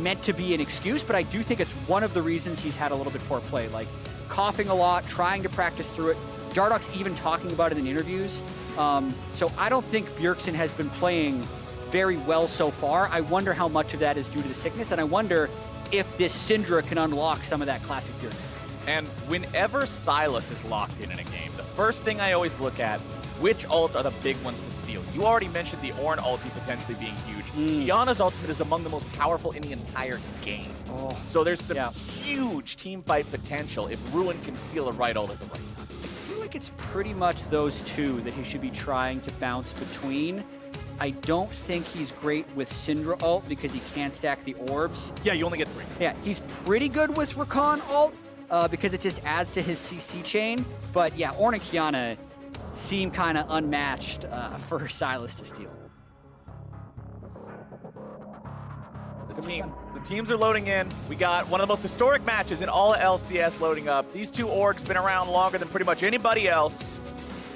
meant to be an excuse, but I do think it's one of the reasons he's had a little bit poor play, like coughing a lot, trying to practice through it. Dardoch's even talking about it in interviews. So I don't think Bjergsen has been playing very well so far. I wonder how much of that is due to the sickness, and I wonder if this Syndra can unlock some of that classic Bjergsen. And whenever Sylas is locked in a game, the first thing I always look at, which ults are the big ones to steal? You already mentioned the Ornn ulti potentially being huge. Qiyana's ultimate is among the most powerful in the entire game. So there's some huge team fight potential if Ruin can steal a right ult at the right time. I feel like it's pretty much those two that he should be trying to bounce between. I don't think he's great with Syndra ult because he can't stack the orbs. Yeah, you only get 3. Yeah, he's pretty good with Rakan ult because it just adds to his CC chain. But yeah, Ornn and Qiyana seem kind of unmatched for Sylas to steal. The teams are loading in. We got one of the most historic matches in all of LCS loading up. These two orgs been around longer than pretty much anybody else.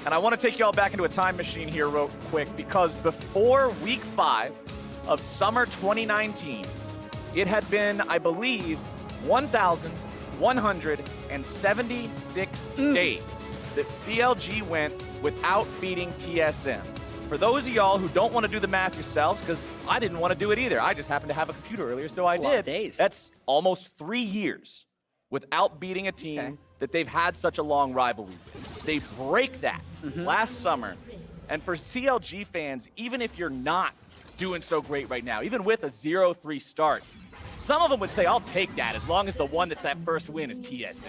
And I want to take you all back into a time machine here real quick, because before week 5 of summer 2019, it had been, I believe, 1,176 days that CLG went without beating TSM. For those of y'all who don't want to do the math yourselves, because I didn't want to do it either. I just happened to have a computer earlier, so I did. Days. That's almost 3 years without beating a team that they've had such a long rivalry with. They break that last summer. And for CLG fans, even if you're not doing so great right now, even with a 0-3 start, some of them would say, I'll take that as long as the one that's that first win is TSM.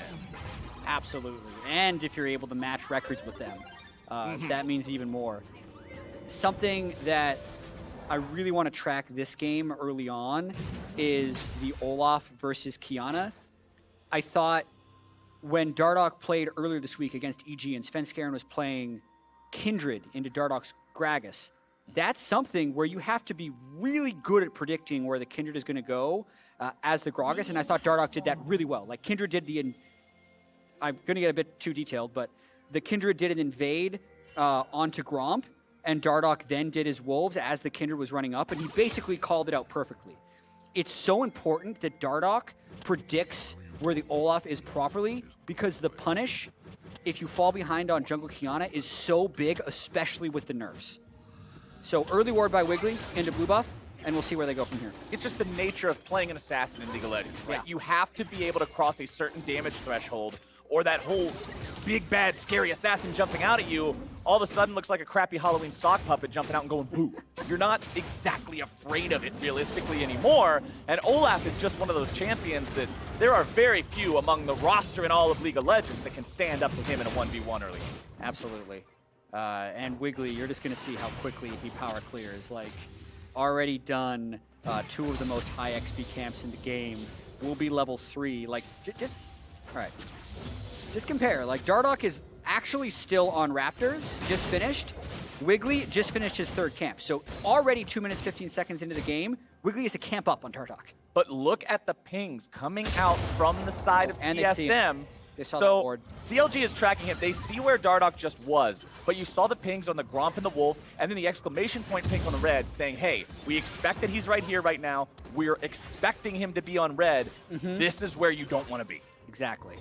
Absolutely. And if you're able to match records with them, that means even more. Something that I really want to track this game early on is the Olaf versus Qiyana. I thought when Dardoch played earlier this week against EG and Svenskeren was playing Kindred into Dardoch's Gragas, that's something where you have to be really good at predicting where the Kindred is going to go as the Gragas, and I thought Dardoch did that really well. Like Kindred did I'm going to get a bit too detailed, but the Kindred did an invade onto Gromp, and Dardoch then did his Wolves as the Kindred was running up, and he basically called it out perfectly. It's so important that Dardoch predicts where the Olaf is properly, because the punish, if you fall behind on jungle Qiyana, is so big, especially with the nerfs. So early ward by Wiggily into blue buff, and we'll see where they go from here. It's just the nature of playing an assassin in League of Legends, right? You have to be able to cross a certain damage threshold, or that whole big, bad, scary assassin jumping out at you all of a sudden looks like a crappy Halloween sock puppet jumping out and going boo. You're not exactly afraid of it realistically anymore, and Olaf is just one of those champions that there are very few among the roster in all of League of Legends that can stand up to him in a 1v1 early. Absolutely. And Wiggily, you're just going to see how quickly he power clears. Like, already done 2 of the most high XP camps in the game. Will be level 3. Like, just all right. Just compare. Like, Dardoch is actually still on Raptors, just finished. Wiggily just finished his 3rd camp. So already 2 minutes, 15 seconds into the game, Wiggily is a camp up on Dardoch. But look at the pings coming out from the side of TSM. They saw that board. CLG is tracking him. They see where Dardoch just was, but you saw the pings on the Gromp and the Wolf, and then the exclamation point ping on the red saying, hey, we expect that he's right here right now. We're expecting him to be on red. This is where you don't want to be. Exactly.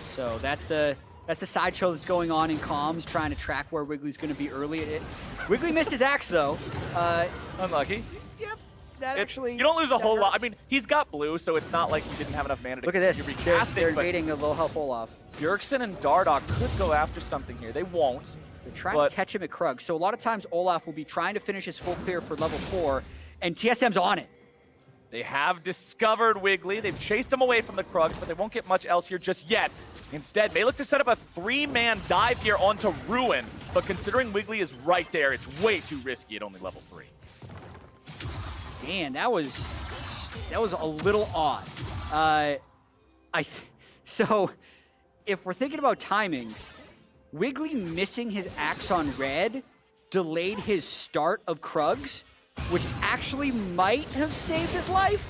So that's the sideshow that's going on in comms, trying to track where Wiggly's going to be early. Wiggily missed his axe, though. Unlucky. Yep. That actually... You don't lose a whole lot. I mean, he's got blue, so it's not like you didn't have enough mana to... Look at this. They're invading a low health Olaf. Bjergsen and Dardoch could go after something here. They won't. They're trying to catch him at Krug. So a lot of times Olaf will be trying to finish his full clear for level 4, and TSM's on it. They have discovered Wiggily. They've chased him away from the Krugs, but they won't get much else here just yet. Instead, may look to set up a 3-man dive here onto Ruin, but considering Wiggily is right there, it's way too risky at only level 3. Dan, that was a little odd. So if we're thinking about timings, Wiggily missing his axe on red delayed his start of Krugs, which actually might have saved his life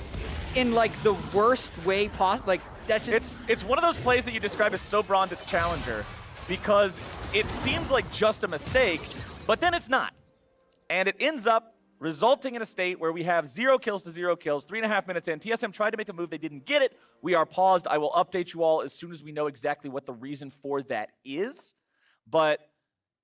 in like the worst way possible. Like, that's just... It's one of those plays that you describe as so bronze it's challenger, because it seems like just a mistake, but then it's not. And it ends up resulting in a state where we have 0 kills to 0 kills, 3.5 minutes in. TSM tried to make a move. They didn't get it. We are paused. I will update you all as soon as we know exactly what the reason for that is. But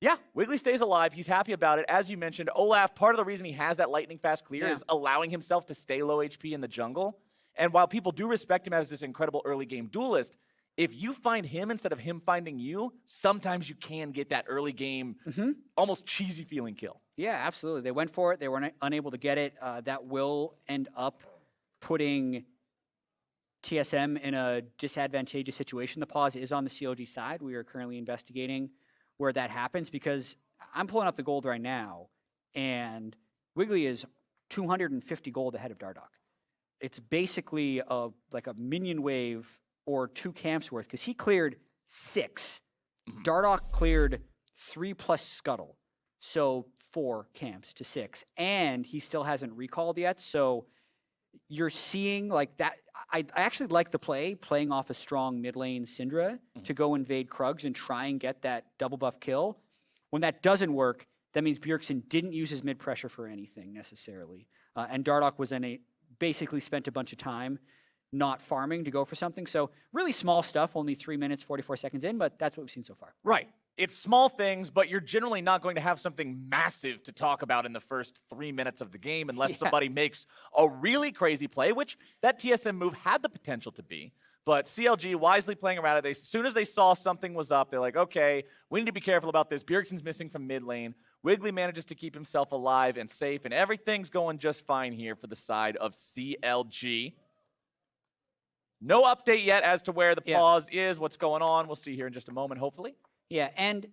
yeah, Wiggily stays alive. He's happy about it. As you mentioned, Olaf, part of the reason he has that lightning fast clear is allowing himself to stay low HP in the jungle. And while people do respect him as this incredible early game duelist, if you find him instead of him finding you, sometimes you can get that early game, almost cheesy feeling kill. Yeah, absolutely. They went for it. They were unable to get it. That will end up putting TSM in a disadvantageous situation. The pause is on the CLG side. We are currently investigating where that happens because I'm pulling up the gold right now, and Wiggily is 250 gold ahead of Dardoch. It's basically like a minion wave or 2 camps worth because he cleared 6. Dardoch cleared 3+ scuttle, so 4 camps to 6, and he still hasn't recalled yet. So you're seeing like that. I actually like the playing off a strong mid lane Syndra to go invade Krugs and try and get that double buff kill. When that doesn't work, that means Bjergsen didn't use his mid pressure for anything necessarily, and Dardoch was basically spent a bunch of time not farming to go for something. So really small stuff, only 3 minutes, 44 seconds in, but that's what we've seen so far. Right. It's small things, but you're generally not going to have something massive to talk about in the first 3 minutes of the game unless somebody makes a really crazy play, which that TSM move had the potential to be. But CLG wisely playing around it. As soon as they saw something was up, they're like, okay, we need to be careful about this. Bjergsen's missing from mid lane. Wiggily manages to keep himself alive and safe, and everything's going just fine here for the side of CLG. No update yet as to where the pause is, what's going on. We'll see here in just a moment, hopefully. Yeah, and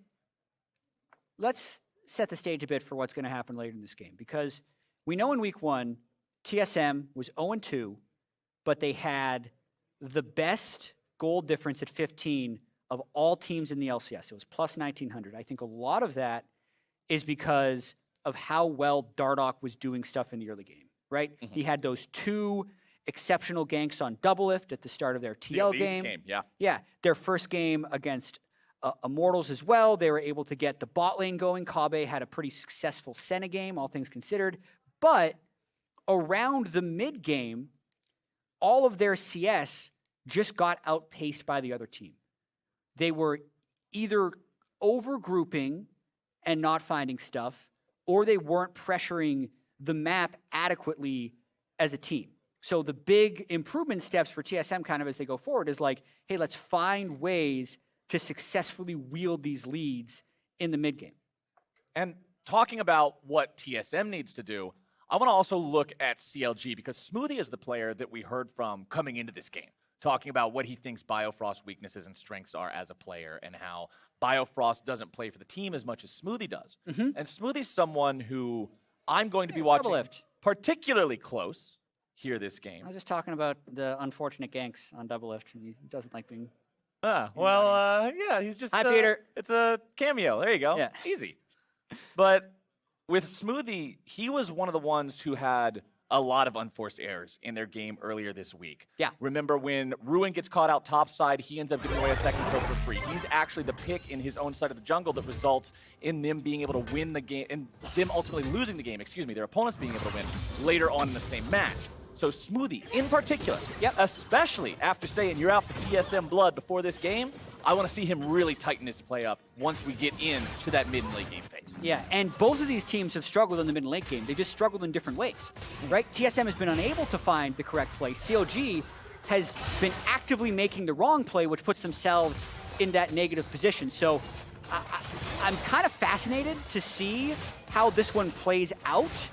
let's set the stage a bit for what's going to happen later in this game, because we know in week 1, TSM was 0-2, but they had the best gold difference at 15 of all teams in the LCS. It was plus 1,900. I think a lot of that is because of how well Dardoch was doing stuff in the early game, right? He had those 2 exceptional ganks on double lift at the start of their TL game. Yeah, their first game against Immortals as well. They were able to get the bot lane going. Kobbe had a pretty successful Senna game, all things considered. But around the mid game, all of their CS just got outpaced by the other team. They were either overgrouping and not finding stuff, or they weren't pressuring the map adequately as a team. So the big improvement steps for TSM kind of as they go forward is like, hey, let's find ways to successfully wield these leads in the mid game. And talking about what TSM needs to do, I want to also look at CLG because Smoothie is the player that we heard from coming into this game, talking about what he thinks Biofrost's weaknesses and strengths are as a player and how Biofrost doesn't play for the team as much as Smoothie does. And Smoothie's someone who I'm going to be watching particularly close here this game. I was just talking about the unfortunate ganks on double lift. He doesn't like being... yeah, he's just... Hi, Peter. It's a cameo. There you go. Yeah. Easy. But with Smoothie, he was one of the ones who had a lot of unforced errors in their game earlier this week. Yeah. Remember when Ruin gets caught out topside, he ends up giving away a second kill for free. He's actually the pick in his own side of the jungle that results in them being able to win the game, and them ultimately losing the game, their opponents being able to win later on in the same match. So Smoothie, in particular, especially after saying you're out for TSM blood before this game, I want to see him really tighten his play up once we get into that mid and late game phase. Yeah, and both of these teams have struggled in the mid and late game. They just struggled in different ways, right? TSM has been unable to find the correct play. CLG has been actively making the wrong play, which puts themselves in that negative position. So I'm kind of fascinated to see how this one plays out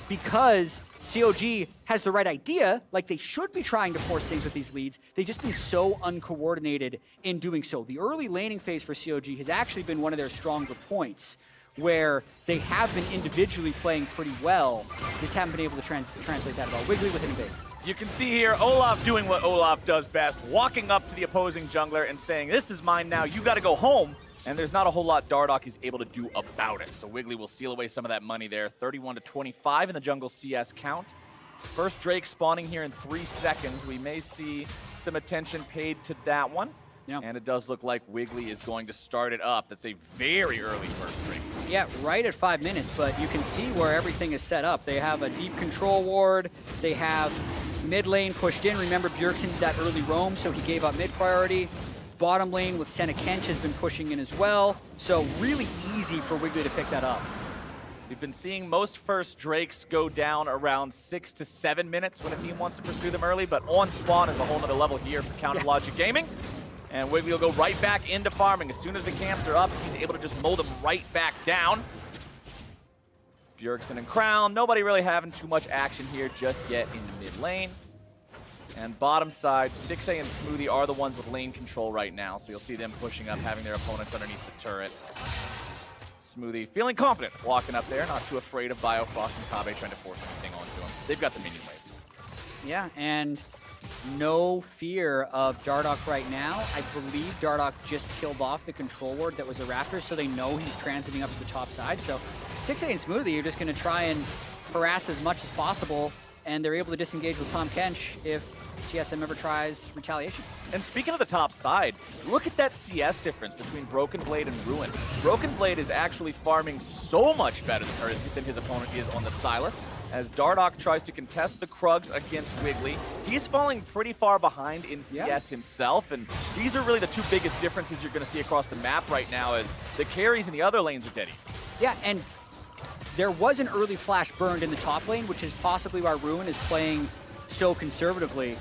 because CLG has the right idea, like they should be trying to force things with these leads. They've just been so uncoordinated in doing so. The early laning phase for CLG has actually been one of their stronger points, where they have been individually playing pretty well, just haven't been able to translate that at all. Wiggily with an invade. You can see here Olaf doing what Olaf does best, walking up to the opposing jungler and saying, this is mine now, you gotta go home. And there's not a whole lot Dardoch is able to do about it. So Wiggily will steal away some of that money there. 31-25 in the jungle CS count. First Drake spawning here in 3 seconds. We may see some attention paid to that one. Yeah. And it does look like Wiggily is going to start it up. That's a very early first drink. Yeah, right at 5 minutes, but you can see where everything is set up. They have a deep control ward. They have mid lane pushed in. Remember, Bjergsen did that early roam, so he gave up mid priority. Bottom lane with Senna Kench has been pushing in as well. So really easy for Wiggily to pick that up. We've been seeing most first Drakes go down around 6 to 7 minutes when a team wants to pursue them early, but on spawn is a whole nother level here for Counter Logic Gaming. And Wiggily will go right back into farming. As soon as the camps are up, he's able to just mow them right back down. Bjergsen and Crown, nobody really having too much action here just yet in the mid lane. And bottom side, Stixxay and Smoothie are the ones with lane control right now, so you'll see them pushing up, having their opponents underneath the turret. Smoothie feeling confident walking up there, not too afraid of Biofrost and Kobbe trying to force anything onto him. They've got the minion wave. Yeah, and no fear of Dardoch right now. I believe Dardoch just killed off the control ward that was a Raptor, so they know he's transiting up to the top side. So Stixxay and Smoothie are just going to try and harass as much as possible, and they're able to disengage with Tahm Kench if TSM ever tries retaliation. And speaking of the top side, look at that CS difference between Broken Blade and Ruin. Broken Blade is actually farming so much better than his opponent is on the Sylas. As Dardoch tries to contest the Krugs against Wiggily, he's falling pretty far behind in CS himself, and these are really the two biggest differences you're going to see across the map right now as the carries in the other lanes are dead. Yeah, and there was an early flash burned in the top lane, which is possibly why Ruin is playing so conservatively.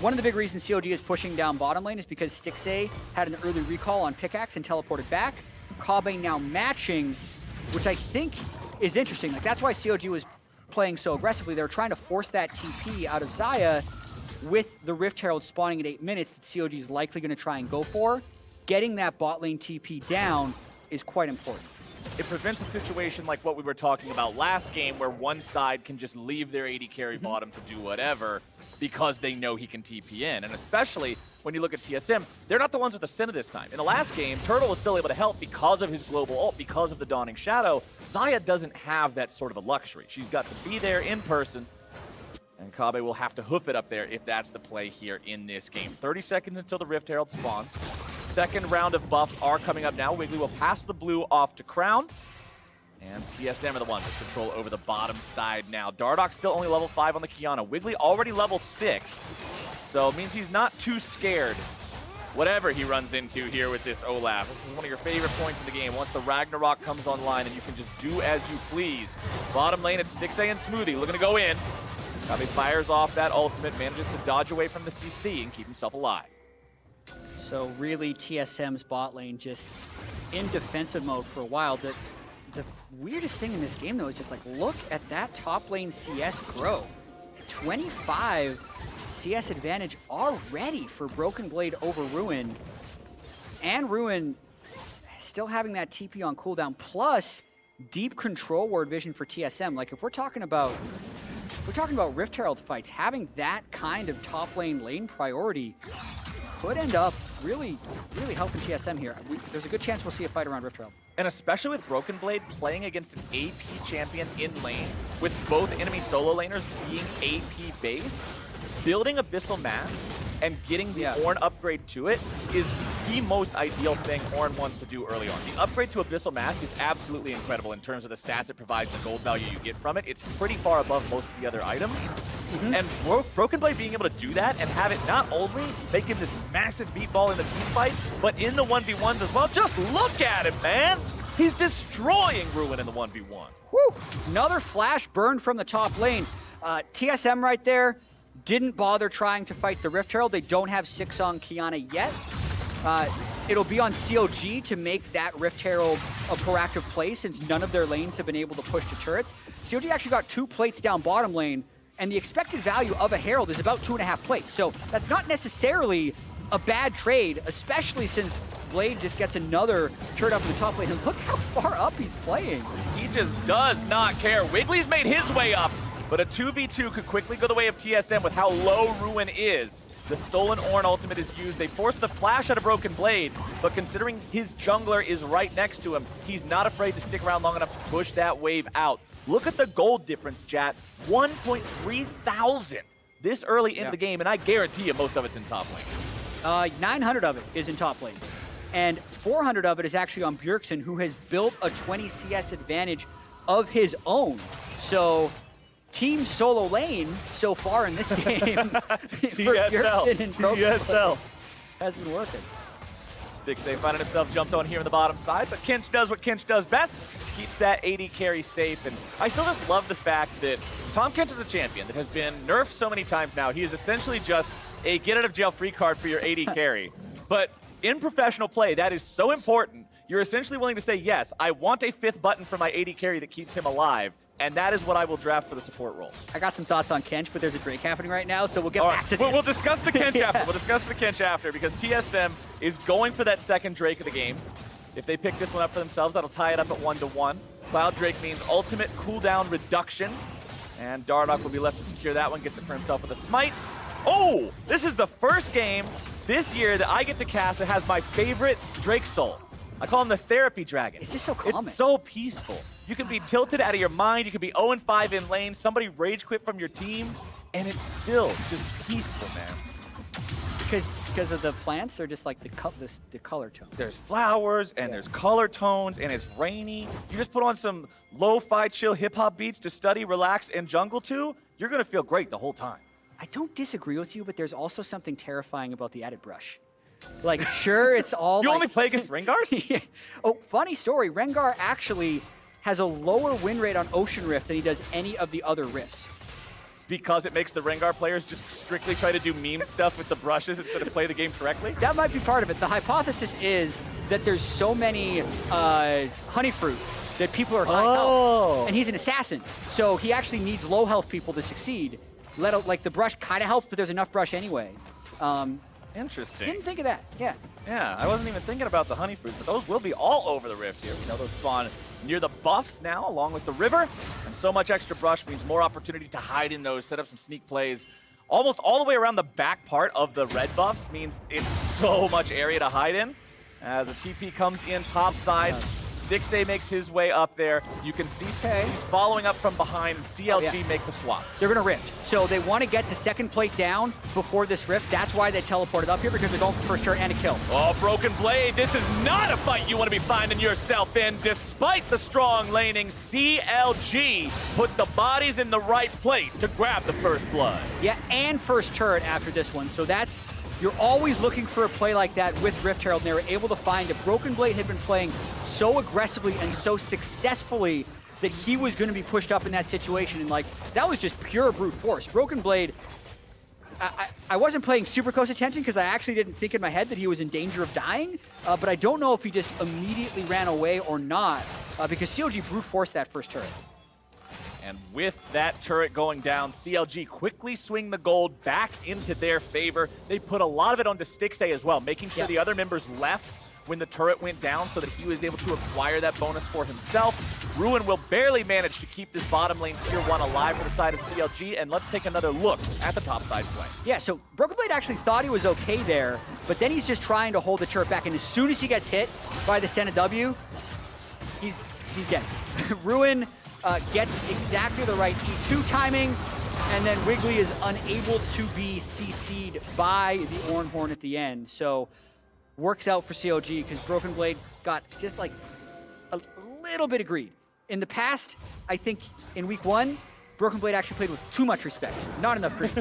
One of the big reasons CLG is pushing down bottom lane is because Stixxay had an early recall on Pickaxe and teleported back. Kobbe now matching, which I think is interesting. Like, that's why CLG was playing so aggressively. They were trying to force that TP out of Xayah with the Rift Herald spawning at 8 minutes that CLG is likely going to try and go for. Getting that bot lane TP down is quite important. It prevents a situation like what we were talking about last game where one side can just leave their AD carry bottom to do whatever because they know he can TP in. And especially when you look at TSM, they're not the ones with the Senna this time. In the last game, Turtle was still able to help because of his global ult, because of the Dawning Shadow. Xayah doesn't have that sort of a luxury. She's got to be there in person, and Kobbe will have to hoof it up there if that's the play here in this game. 30 seconds until the Rift Herald spawns. Second round of buffs are coming up now. Wiggily will pass the blue off to Crown. And TSM are the ones with control over the bottom side now. Dardoch still only level 5 on the Qiyana. Wiggily already level 6. So it means he's not too scared whatever he runs into here with this Olaf. This is one of your favorite points in the game. Once the Ragnarok comes online and you can just do as you please. Bottom lane, it's Stixxay and Smoothie looking to go in. Kobbe fires off that ultimate, manages to dodge away from the CC and keep himself alive. So really, TSM's bot lane just in defensive mode for a while. The weirdest thing in this game, though, is just like, look at that top lane CS grow. 25 CS advantage already for Broken Blade over Ruin. And Ruin still having that TP on cooldown, plus deep control ward vision for TSM. Like, if we're talking about Rift Herald fights, having that kind of top lane priority could end up really helping TSM here. There's a good chance we'll see a fight around Rift Herald. And especially with Broken Blade playing against an AP champion in lane, with both enemy solo laners being AP based, building Abyssal Mask and getting the Ornn upgrade to it is the most ideal thing Ornn wants to do early on. The upgrade to Abyssal Mask is absolutely incredible in terms of the stats it provides, the gold value you get from it. It's pretty far above most of the other items. And Broken Blade being able to do that and have it not only make him this massive meatball in the team fights, but in the 1v1s as well. Just look at him, man! He's destroying Ruin in the 1v1. Woo! Another flash burn from the top lane. TSM right there didn't bother trying to fight the Rift Herald. They don't have 6 on Qiyana yet. It'll be on CLG to make that Rift Herald a proactive play since none of their lanes have been able to push to turrets. CLG actually got 2 plates down bottom lane, and the expected value of a Herald is about 2.5 plates. So that's not necessarily a bad trade, especially since Blade just gets another turret up in the top lane. And look how far up he's playing. He just does not care. Wiggly's made his way up, but a 2v2 could quickly go the way of TSM with how low Ruin is. The stolen Ornn ultimate is used. They force the flash out of Broken Blade, but considering his jungler is right next to him, he's not afraid to stick around long enough to push that wave out. Look at the gold difference, Jatt. 1.3 thousand this early into the game, and I guarantee you most of it's in top lane. 900 of it is in top lane. And 400 of it is actually on Bjergsen, who has built a 20 CS advantage of his own. So team solo lane so far in this game for Bjergsen and TSL has been working. Stixxay finding himself jumped on here in the bottom side, but Kench does what Kench does best, keeps that AD carry safe. And I still just love the fact that Tahm Kench is a champion that has been nerfed so many times now. He is essentially just a get-out-of-jail-free card for your AD carry. But in professional play, that is so important. You're essentially willing to say, yes, I want a 5th button for my AD carry that keeps him alive, and that is what I will draft for the support role. I got some thoughts on Kench, but there's a Drake happening right now, so we'll get back to this. We'll discuss the Kench after. We'll discuss the Kench after, because TSM is going for that second Drake of the game. If they pick this one up for themselves, that'll tie it up at 1-1. Cloud Drake means ultimate cooldown reduction, and Dardoch will be left to secure that one, gets it for himself with a smite. Oh, this is the first game this year that I get to cast that has my favorite Drake soul. I call him the therapy dragon. It's just so calming. It's so peaceful. You can be tilted out of your mind. You can be 0-5 in lane. Somebody rage quit from your team, and it's still just peaceful, man. Because of the plants, or just like the color tone? There's flowers, and there's color tones, and it's rainy. You just put on some lo-fi chill hip-hop beats to study, relax, and jungle to, you're going to feel great the whole time. I don't disagree with you, but there's also something terrifying about the added brush. Like, sure, it's all You like, only play against Rengars? Yeah. Oh, funny story. Rengar actually has a lower win rate on Ocean Rift than he does any of the other rifts. Because it makes the Rengar players just strictly try to do meme stuff with the brushes instead of play the game correctly? That might be part of it. The hypothesis is that there's so many honey fruit that people are high health, and he's an assassin. So he actually needs low health people to succeed. Like the brush kind of helps, but there's enough brush anyway. Interesting. Didn't think of that. Yeah. Yeah, I wasn't even thinking about the honey fruit, but those will be all over the rift here. You know, those spawn near the buffs now, along with the river. And so much extra brush means more opportunity to hide in those, set up some sneak plays. Almost all the way around the back part of the red buffs means it's so much area to hide in. As a TP comes in top side, Stixxay makes his way up there. You can see he's following up from behind, and CLG make the swap. They're going to rift. So they want to get the second plate down before this rift. That's why they teleported up here, because they're going for first turn and a kill. Oh, Broken Blade, this is not a fight you want to be finding yourself in. Despite the strong laning, CLG put the bodies in the right place to grab the first blood. Yeah, and first turret after this one. So that's... You're always looking for a play like that with Rift Herald, and they were able to find it. Broken Blade had been playing so aggressively and so successfully that he was going to be pushed up in that situation, and like, that was just pure brute force. Broken Blade, I wasn't paying super close attention because I actually didn't think in my head that he was in danger of dying, but I don't know if he just immediately ran away or not, because CLG brute forced that first turret. And with that turret going down, CLG quickly swing the gold back into their favor. They put a lot of it onto Stixxay as well, making sure the other members left when the turret went down so that he was able to acquire that bonus for himself. Ruin will barely manage to keep this bottom lane tier 1 alive for the side of CLG, and let's take another look at the top side play. Yeah, so Broken Blade actually thought he was okay there, but then he's just trying to hold the turret back, and as soon as he gets hit by the Senna W, he's dead. Ruin gets exactly the right E2 timing, and then Wiggily is unable to be CC'd by the Ornn Horn at the end. So works out for CLG because Broken Blade got just like a little bit of greed. In the past, I think in week 1, Broken Blade actually played with too much respect, not enough greed.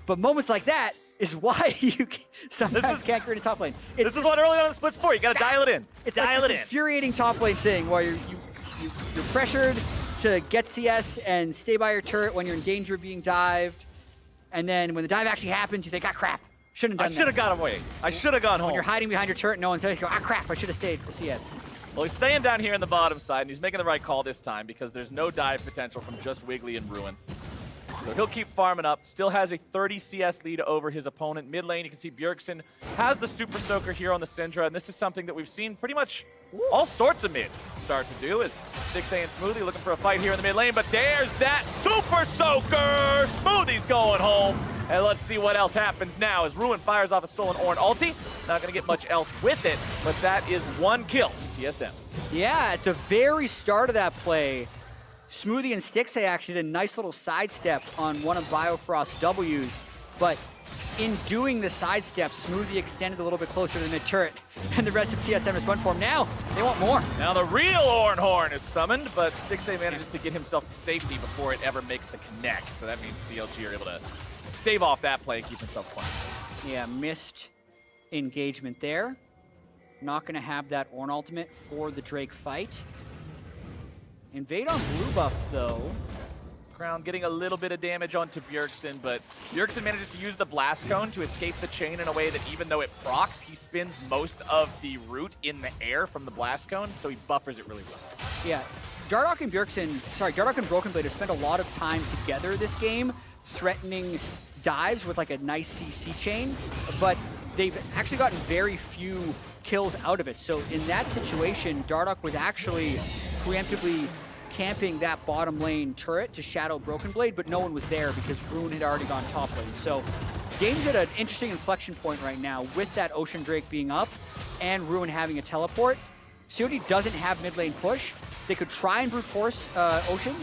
But moments like that is why you sometimes can't create a top lane. This is what early on in the split's for. You got to dial it in. It's like this infuriating top lane thing where you're pressured to get CS and stay by your turret when you're in danger of being dived. And then when the dive actually happens, you think, ah, crap, shouldn't have done that. I should have got away. I should have gone home. When you're hiding behind your turret, no one's there, you go, ah, crap, I should have stayed for CS. Well, he's staying down here in the bottom side, and he's making the right call this time because there's no dive potential from just Wiggily and Ruin. So he'll keep farming up. Still has a 30 CS lead over his opponent. Mid lane, you can see Bjergsen has the Super Soaker here on the Syndra, and this is something that we've seen pretty much all sorts of mids start to do. Is Stixxay and Smoothie looking for a fight here in the mid lane, but there's that Super Soaker! Smoothie's going home. And let's see what else happens now as Ruin fires off a stolen Ornn ulti. Not going to get much else with it, but that is one kill to TSM. Yeah, at the very start of that play, Smoothie and Stixxay actually did a nice little sidestep on one of Biofrost's W's but in doing the sidestep, Smoothie extended a little bit closer to the mid-turret, and the rest of TSM has went for him. Now, they want more. Now the real Ornn is summoned, but Stixxay manages to get himself to safety before it ever makes the connect. So that means CLG are able to stave off that play and keep himself quiet. Yeah, missed engagement there. Not going to have that Ornn ultimate for the Drake fight. Invade on blue buff, though. Crown getting a little bit of damage onto Bjergsen, but Bjergsen manages to use the blast cone to escape the chain in a way that even though it procs, he spins most of the route in the air from the blast cone, so he buffers it really well. Yeah, Dardoch and Broken Blade have spent a lot of time together this game, threatening dives with like a nice CC chain, but they've actually gotten very few kills out of it. So in that situation, Dardoch was actually preemptively camping that bottom lane turret to shadow Broken Blade, but no one was there because Ruin had already gone top lane. So game's at an interesting inflection point right now with that Ocean Drake being up and Ruin having a teleport. COG doesn't have mid lane push. They could try and brute force Ocean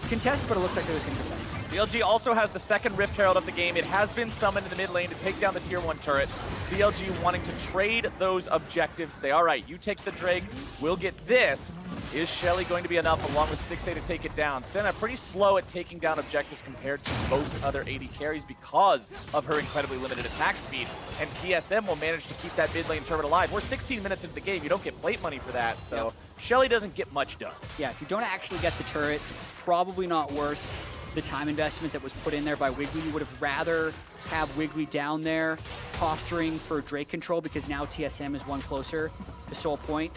contest, but it looks like they're going to defend. CLG also has the second Rift Herald of the game. It has been summoned in the mid lane to take down the tier 1 turret. CLG wanting to trade those objectives, say, all right, you take the Drake, we'll get this. Is Shelly going to be enough along with Stixxay to take it down? Senna pretty slow at taking down objectives compared to most other AD carries because of her incredibly limited attack speed. And TSM will manage to keep that mid lane turret alive. We're 16 minutes into the game. You don't get plate money for that, so Shelly doesn't get much done. Yeah, if you don't actually get the turret, probably not worth the time investment that was put in there by Wiggily. You would have rather have Wiggily down there posturing for Drake control because now TSM is one closer to Soul Point.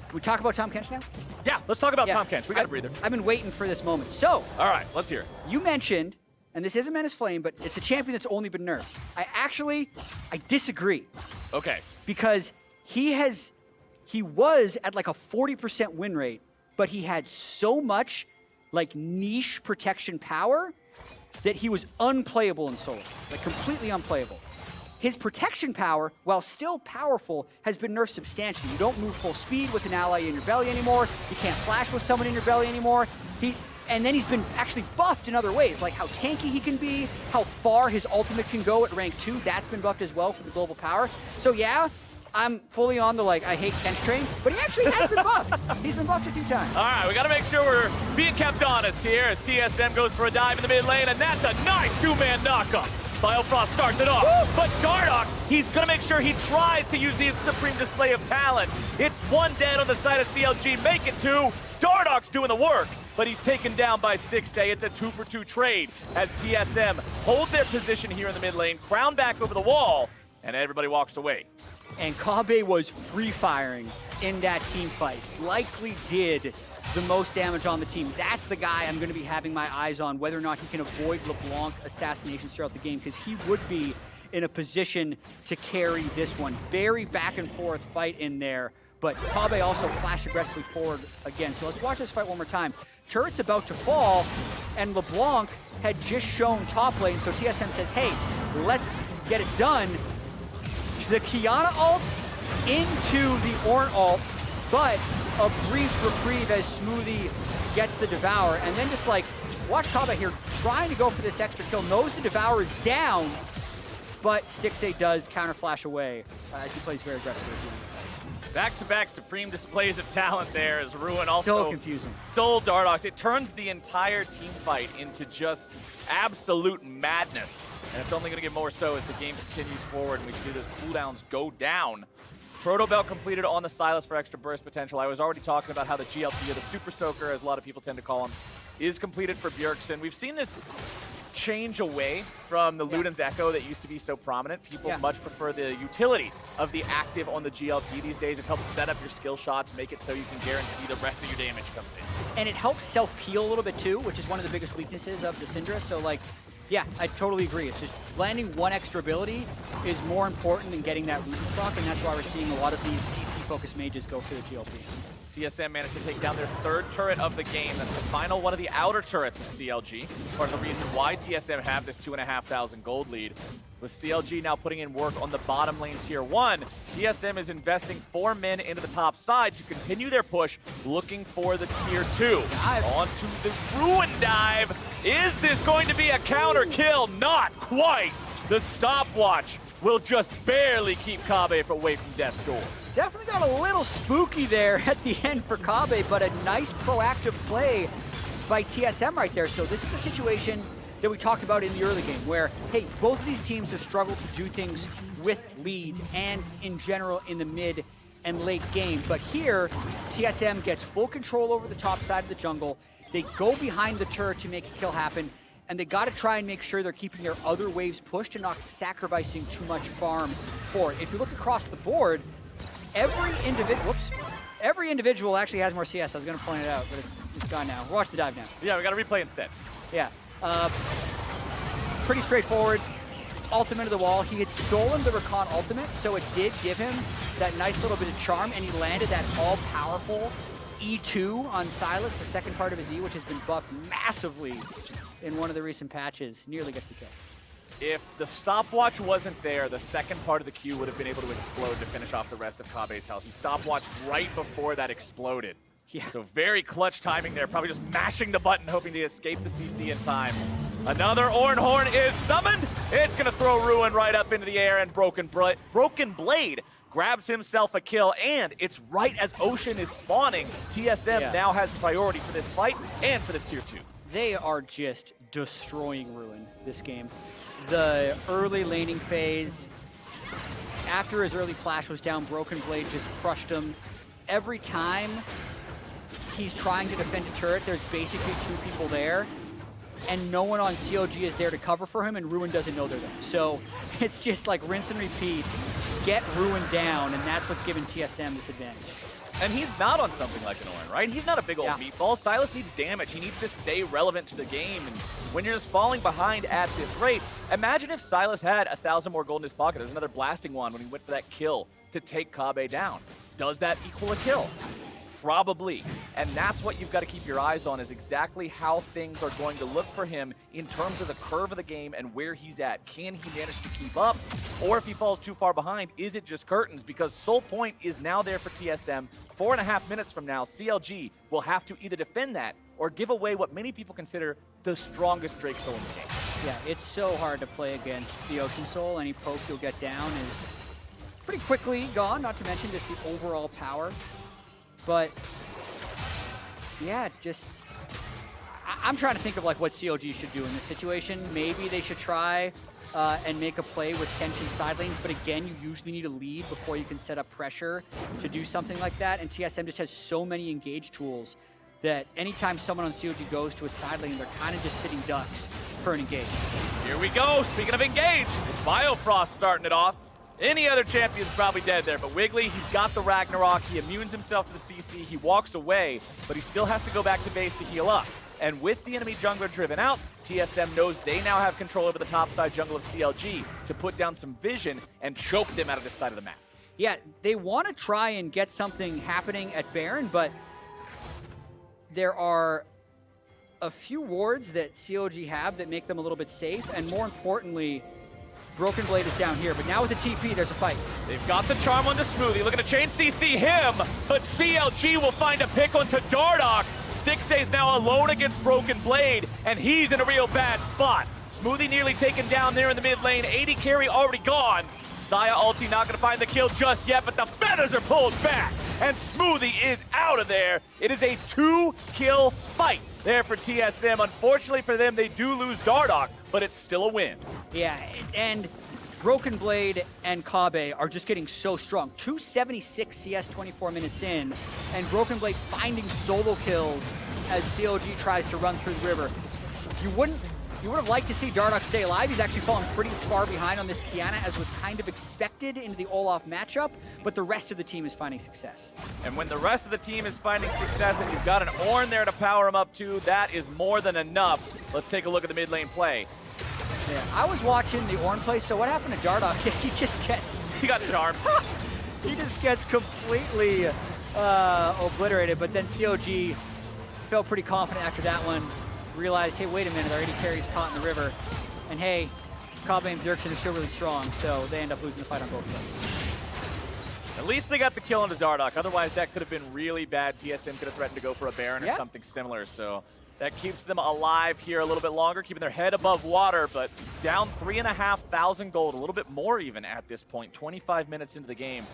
Can we talk about Tahm Kench now? Yeah, let's talk about Tahm Kench. We got a breather. I've been waiting for this moment. So, all right, let's hear it. You mentioned, and this isn't Menace Flame, but it's a champion that's only been nerfed. I disagree. Okay. Because he was at like a 40% win rate, but he had so much like niche protection power that he was unplayable in solo, like completely unplayable. His protection power, while still powerful, has been nerfed substantially. You don't move full speed with an ally in your belly anymore. You can't flash with someone in your belly anymore. And then he's been actually buffed in other ways, like how tanky he can be, how far his ultimate can go at rank 2. That's been buffed as well for the global power. So yeah, I'm fully on the like, I hate Kench train, but he actually has been buffed. He's been buffed a few times. All right, we got to make sure we're being kept honest here as TSM goes for a dive in the mid lane, and that's a nice two-man knockup. Biofrost starts it off, but Dardoch, he's going to make sure he tries to use the supreme display of talent. It's one dead on the side of CLG, make it 2. Dardoch's doing the work, but he's taken down by Stixxay. It's a 2-for-2 trade as TSM hold their position here in the mid lane, crown back over the wall, and everybody walks away. And Kobbe was free-firing in that team fight. Likely did the most damage on the team. That's the guy I'm going to be having my eyes on, whether or not he can avoid LeBlanc assassinations throughout the game, because he would be in a position to carry this one. Very back-and-forth fight in there, but Kobbe also flashed aggressively forward again. So let's watch this fight one more time. Turret's about to fall, and LeBlanc had just shown top lane, so TSM says, hey, let's get it done. The Qiyana ult into the Ornn ult, but a brief reprieve as Smoothie gets the Devour, and then just like, watch Kobbe here trying to go for this extra kill, knows the Devour is down, but Stixxay does counter flash away as he plays very aggressively. Back-to-back supreme displays of talent there as Ruin also so confusing. Stole Dardoch. It turns the entire team fight into just absolute madness. And it's only going to get more so as the game continues forward and we see those cooldowns go down. Proto Belt completed on the Sylas for extra burst potential. I was already talking about how the GLP, or the Super Soaker, as a lot of people tend to call him, is completed for Bjergsen. We've seen this change away from the Luden's Echo that used to be so prominent. People much prefer the utility of the active on the GLP these days. It helps set up your skill shots, make it so you can guarantee the rest of your damage comes in. And it helps self-heal a little bit too, which is one of the biggest weaknesses of the Syndra. So like, yeah, I totally agree. It's just landing one extra ability is more important than getting that root proc, and that's why we're seeing a lot of these CC-focused mages go for the GLP. TSM managed to take down their third turret of the game. That's the final one of the outer turrets of CLG. Part of the reason why TSM have this 2,500 gold lead. With CLG now putting in work on the bottom lane tier 1, TSM is investing 4 men into the top side to continue their push, looking for the tier 2. Onto the Ruin dive. Is this going to be a counter kill? Not quite. The stopwatch will just barely keep Kobbe away from death's door. Definitely got a little spooky there at the end for Kobbe, but a nice proactive play by TSM right there. So this is the situation that we talked about in the early game where, hey, both of these teams have struggled to do things with leads and in general in the mid and late game. But here, TSM gets full control over the top side of the jungle. They go behind the turret to make a kill happen, and they got to try and make sure they're keeping their other waves pushed and not sacrificing too much farm for it. If you look across the board, every individual actually has more CS. I was going to point it out, but it's gone now. Watch the dive now. Yeah, we got to replay instead. Yeah. Pretty straightforward. Ultimate of the wall. He had stolen the Rakan ultimate, so it did give him that nice little bit of charm, and he landed that all-powerful E2 on Sylas, the second part of his E, which has been buffed massively in one of the recent patches. Nearly gets the kill. If the stopwatch wasn't there, the second part of the Q would have been able to explode to finish off the rest of Kobbe's health. He stopwatched right before that exploded. Yeah. So very clutch timing there, probably just mashing the button, hoping to escape the CC in time. Another Ornn Horn is summoned. It's going to throw Ruin right up into the air, and Broken Blade grabs himself a kill, and it's right as Ocean is spawning. TSM now has priority for this fight and for this tier 2. They are just destroying Ruin this game. The early laning phase, after his early flash was down, Broken Blade just crushed him. Every time he's trying to defend a turret, there's basically 2 people there, and no one on CLG is there to cover for him, and Ruin doesn't know they're there. So it's just like rinse and repeat, get Ruin down, and that's what's given TSM this advantage. And he's not on something like an Ornn, right? He's not a big old meatball. Sylas needs damage. He needs to stay relevant to the game. And when you're just falling behind at this rate, imagine if Sylas had 1,000 more gold in his pocket. There's another blasting wand when he went for that kill to take Kobbe down. Does that equal a kill? Probably. And that's what you've got to keep your eyes on, is exactly how things are going to look for him in terms of the curve of the game and where he's at. Can he manage to keep up? Or if he falls too far behind, is it just curtains? Because Soul Point is now there for TSM. 4.5 minutes from now, CLG will have to either defend that or give away what many people consider the strongest Drake Soul in the game. Yeah, it's so hard to play against the Ocean Soul. Any poke you'll get down is pretty quickly gone, not to mention just the overall power. But yeah, just I'm trying to think of like what CLG should do in this situation. Maybe they should try and make a play with Kench in side lanes, but again, you usually need a lead before you can set up pressure to do something like that, and TSM just has so many engage tools that anytime someone on CLG goes to a side lane, they're kind of just sitting ducks for an engage. Here we go, speaking of engage, it's Biofrost starting it off. Any other champion's probably dead there, but Wiggily, he's got the Ragnarok, he immunes himself to the CC, he walks away, but he still has to go back to base to heal up. And with the enemy jungler driven out, TSM knows they now have control over the topside jungle of CLG to put down some vision and choke them out of this side of the map. Yeah, they want to try and get something happening at Baron, but there are a few wards that CLG have that make them a little bit safe, and more importantly, Broken Blade is down here, but now with the TP, there's a fight. They've got the charm onto Smoothie, looking to chain CC him, but CLG will find a pick onto Dardoch. Stixxay's now alone against Broken Blade, and he's in a real bad spot. Smoothie nearly taken down there in the mid lane, AD carry already gone. Xayah ulti not gonna find the kill just yet, but the feathers are pulled back, and Smoothie is out of there. It is a 2-kill fight there for TSM. Unfortunately for them, they do lose Dardoch, but it's still a win. Yeah, and Broken Blade and Kobbe are just getting so strong. 276 CS 24 minutes in, and Broken Blade finding solo kills as CLG tries to run through the river. You would have liked to see Dardoch stay alive. He's actually fallen pretty far behind on this Qiyana, as was kind of expected into the Olaf matchup, but the rest of the team is finding success. And when the rest of the team is finding success and you've got an Ornn there to power him up too, that is more than enough. Let's take a look at the mid lane play. Yeah, I was watching the Ornn play, so what happened to Dardoch? He just gets... He got charmed. He just gets completely obliterated, but then CLG felt pretty confident after that one. Realized, hey, wait a minute, our AD carry's caught in the river. And hey, Kobbe and Bjergsen are still really strong, so they end up losing the fight on both sides. At least they got the kill into Dardoch. Otherwise, that could have been really bad. TSM could have threatened to go for a Baron or something similar. So that keeps them alive here a little bit longer, keeping their head above water, but down 3,500 gold, a little bit more even at this point, 25 minutes into the game.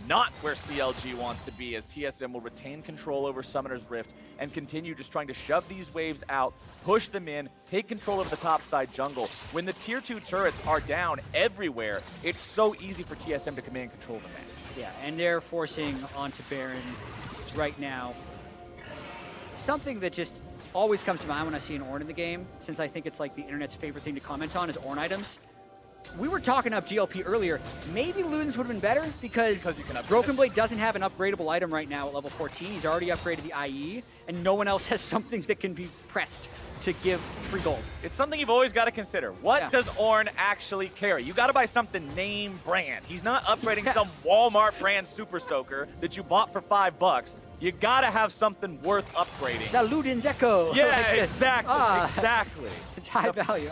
Not where CLG wants to be, as TSM will retain control over Summoner's Rift and continue just trying to shove these waves out, push them in, take control of the topside jungle. When the tier 2 turrets are down everywhere, it's so easy for TSM to command control of the match. Yeah, and they're forcing onto Baron right now. Something that just always comes to mind when I see an Ornn in the game, since I think it's like the internet's favorite thing to comment on, is Ornn items. We were talking up GLP earlier. Maybe Ludens would have been better because you can upgrade Broken Blade doesn't have an upgradable item right now at level 14. He's already upgraded the IE, and no one else has something that can be pressed to give free gold. It's something you've always got to consider. What does Ornn actually carry? You got to buy something name brand. He's not upgrading some Walmart brand Super Soaker that you bought for $5. You got to have something worth upgrading. The Ludens Echo. Yeah, exactly. Exactly. It's high value.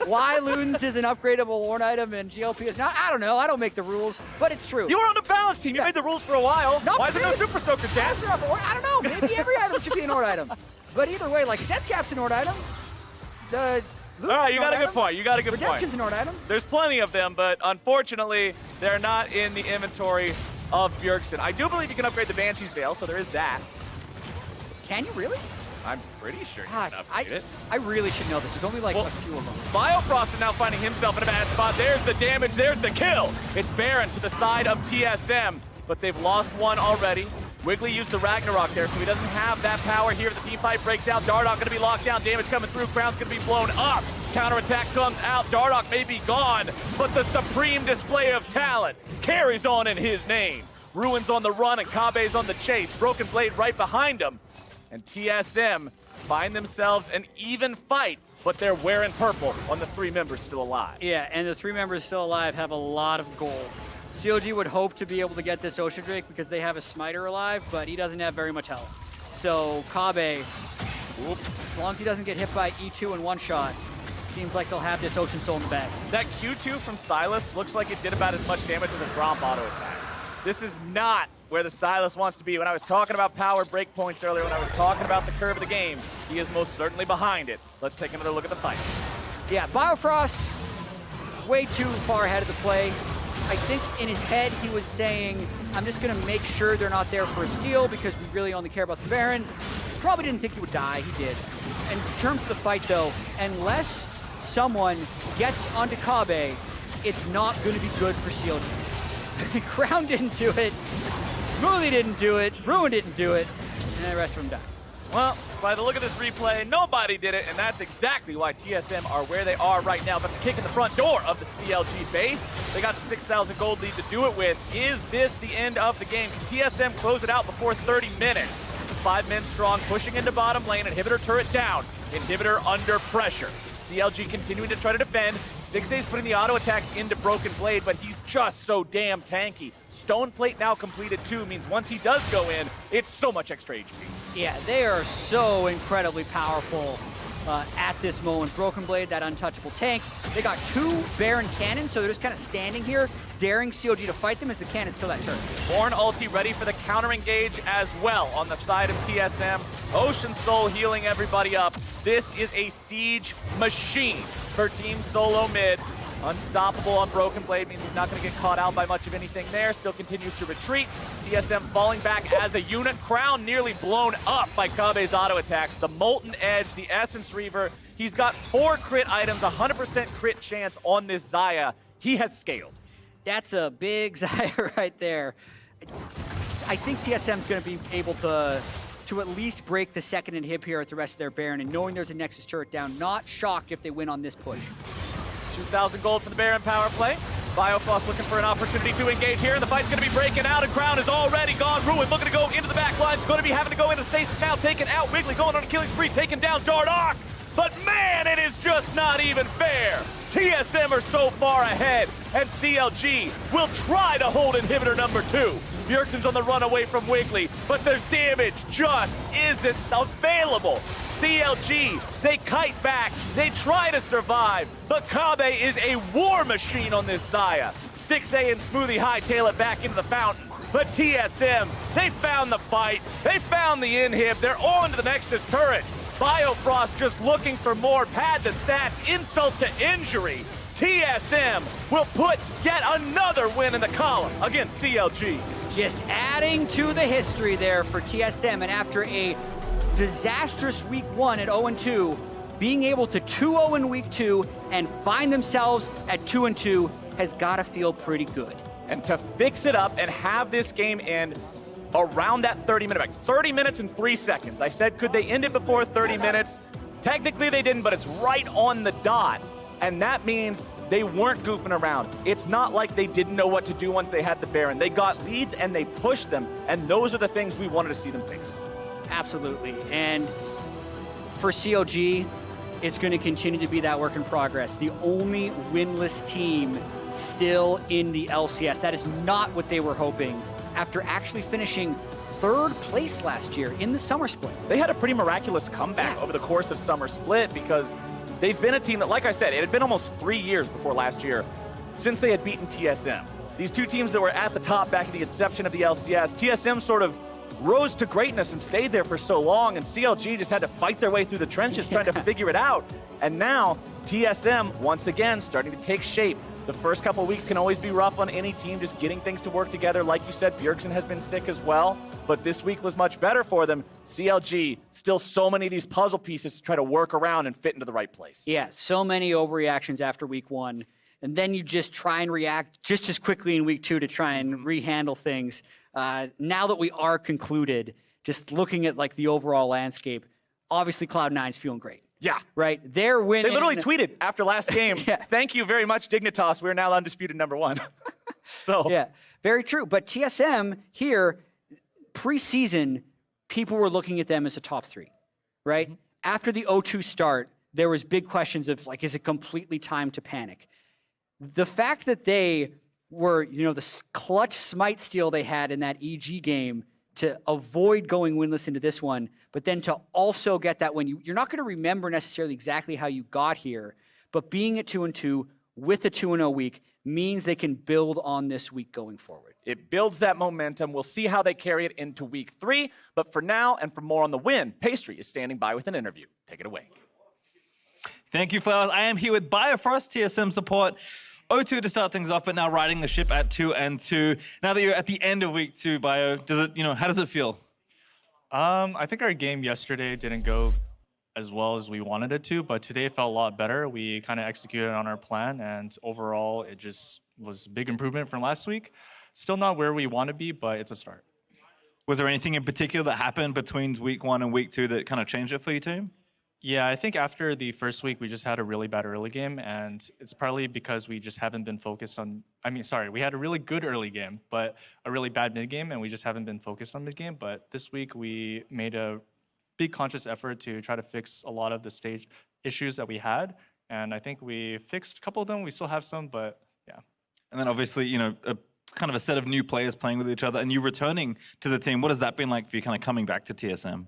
Why Ludens is an upgradable Ornn item and GLP is not, I don't know. I don't make the rules, but it's true. You were on the balance team. You made the rules for a while. No, why is there no Super Soaker, Jatt? I don't know. Maybe every item should be an Ornn item. But either way, like, Death Cap's an Ornn item. The all right, you got a good point. You got a good point. Redemption's an Ornn item. There's plenty of them, but unfortunately, they're not in the inventory of Bjergsen. I do believe you can upgrade the Banshee's Veil, so there is that. Can you really? I'm pretty sure you God, can upgrade it. I really should know this. There's only like a few of them. Biofrost is now finding himself in a bad spot. There's the damage, there's the kill. It's Baron to the side of TSM, but they've lost one already. Wiggily used the Ragnarok there, so he doesn't have that power here. The team fight breaks out. Dardoch going to be locked down. Damage coming through. Crown's going to be blown up. Counterattack comes out. Dardoch may be gone, but the supreme display of talent carries on in his name. Ruin's on the run, and Kobbe's on the chase. Broken Blade right behind him. And TSM find themselves an even fight, but they're wearing purple on the 3 members still alive. Yeah, and the 3 members still alive have a lot of gold. CLG would hope to be able to get this Ocean Drake because they have a Smiter alive, but he doesn't have very much health. So Kobbe, as long as he doesn't get hit by E2 in one shot, seems like they'll have this Ocean Soul in the bag. That Q2 from Sylas looks like it did about as much damage as a drop auto attack. This is not where the Sylas wants to be. When I was talking about power breakpoints earlier, when I was talking about the curve of the game, he is most certainly behind it. Let's take another look at the fight. Yeah, Biofrost, way too far ahead of the play. I think in his head he was saying, I'm just going to make sure they're not there for a steal because we really only care about the Baron. Probably didn't think he would die. He did. In terms of the fight, though, unless someone gets onto Kobbe, it's not going to be good for CLG. Crown didn't do it. Smoothie didn't do it. Ruin didn't do it. And the rest of them died. Well, by the look of this replay, nobody did it, and that's exactly why TSM are where they are right now. But the kick in the front door of the CLG base, they got the 6,000 gold lead to do it with. Is this the end of the game? Can TSM close it out before 30 minutes? 5 men strong, pushing into bottom lane, inhibitor turret down, inhibitor under pressure. CLG continuing to try to defend. Stixxay's putting the auto attack into Broken Blade, but he's just so damn tanky. Stone Plate now completed too means once he does go in, it's so much extra HP. Yeah, they are so incredibly powerful at this moment. Broken Blade, that untouchable tank. They got 2 Baron cannons, so they're just kind of standing here, daring CLG to fight them as the cannons kill that turret. Ornn ulti ready for the counter engage as well on the side of TSM. Ocean Soul healing everybody up. This is a siege machine for Team Solomid. Unstoppable on Broken Blade means he's not going to get caught out by much of anything there. Still continues to retreat. TSM falling back as a unit. Crown nearly blown up by Kobbe's auto attacks. The Molten Edge, the Essence Reaver. He's got 4 crit items, 100% crit chance on this Xayah. He has scaled. That's a big Xayah right there. I think TSM's going to be able to at least break the second inhib here at the rest of their Baron, and knowing there's a Nexus turret down, not shocked if they win on this push. 2,000 gold for the Baron power play. Biofrost looking for an opportunity to engage here. The fight's going to be breaking out, and Crown is already gone. Ruin looking to go into the back line. Going to be having to go into stasis now, taking out Wiggily, going on a killing spree, taking down Dardoch. But man, it is just not even fair. TSM are so far ahead, and CLG will try to hold inhibitor number 2. Bjergsen's on the run away from Wiggily, but their damage just isn't available. CLG, they kite back, they try to survive, but Kobbe is a war machine on this Xayah. Stixxay and Smoothie hightail it back into the fountain, but TSM, they found the fight, they found the inhib, they're on to the Nexus turret. Biofrost just looking for more. Pad the stats, insult to injury. TSM will put yet another win in the column against CLG. Just adding to the history there for TSM, and after a disastrous week 1 at 0-2, being able to 2-0 in week 2 and find themselves at 2-2 has got to feel pretty good. And to fix it up and have this game end around that 30-minute mark. 30 minutes and 3 seconds. I said, could they end it before 30 minutes? Technically they didn't, but it's right on the dot. And that means they weren't goofing around. It's not like they didn't know what to do once they had the Baron. They got leads and they pushed them, and those are the things we wanted to see them fix. Absolutely. And for CLG, it's going to continue to be that work in progress. The only winless team still in the LCS. That is not what they were hoping after actually finishing 3rd place last year in the summer split. They had a pretty miraculous comeback over the course of summer split because they've been a team that, like I said, it had been almost 3 years before last year since they had beaten TSM. These two teams that were at the top back at the inception of the LCS, TSM sort of rose to greatness and stayed there for so long, and CLG just had to fight their way through the trenches trying to figure it out. And now TSM, once again, starting to take shape. The first couple of weeks can always be rough on any team, just getting things to work together. Like you said, Bjergsen has been sick as well, but this week was much better for them. CLG, still so many of these puzzle pieces to try to work around and fit into the right place. Yeah, so many overreactions after week 1, and then you just try and react just as quickly in week 2 to try and rehandle things. Now that we are concluded, just looking at like the overall landscape, obviously Cloud9's feeling great. Yeah. Right? They're winning. They literally tweeted after last game, Yeah. Thank you very much, Dignitas. We're now undisputed #1. So yeah, very true. But TSM here, preseason, people were looking at them as a top 3, right? Mm-hmm. After the 0-2 start, there was big questions of like, is it completely time to panic? The fact that they were, the clutch smite steal they had in that EG game to avoid going winless into this one, but then to also get that win. You're not going to remember necessarily exactly how you got here, but being at 2-2 with a 2-0 week means they can build on this week going forward. It builds that momentum. We'll see how they carry it into week 3, but for now and for more on the win, Pastry is standing by with an interview. Take it away. Thank you, Flowers. I am here with Biofrost, TSM support. 0-2 to start things off, but now riding the ship at 2-2. Now that you're at the end of week 2, Bio, does it, how does it feel? I think our game yesterday didn't go as well as we wanted it to, but today felt a lot better. We kind of executed on our plan, and overall, it just was a big improvement from last week. Still not where we want to be, but it's a start. Was there anything in particular that happened between week 1 and week 2 that kind of changed it for you team? Yeah, I think after the first week, we just had a really bad early game, and it's partly because we just haven't been focused on, we had a really good early game, but a really bad mid game, and we just haven't been focused on mid game. But this week, we made a big conscious effort to try to fix a lot of the stage issues that we had, and I think we fixed a couple of them. We still have some, but yeah. And then obviously, kind of a set of new players playing with each other, and you returning to the team. What has that been like for you kind of coming back to TSM?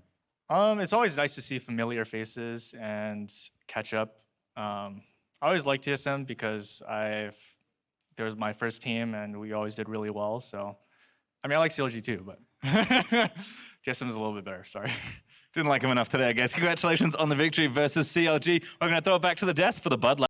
It's always nice to see familiar faces and catch up. I always liked TSM because there was my first team and we always did really well. So, I like CLG too, but TSM is a little bit better, sorry. Didn't like him enough today, I guess. Congratulations on the victory versus CLG. We're going to throw it back to the desk for the Bud Light.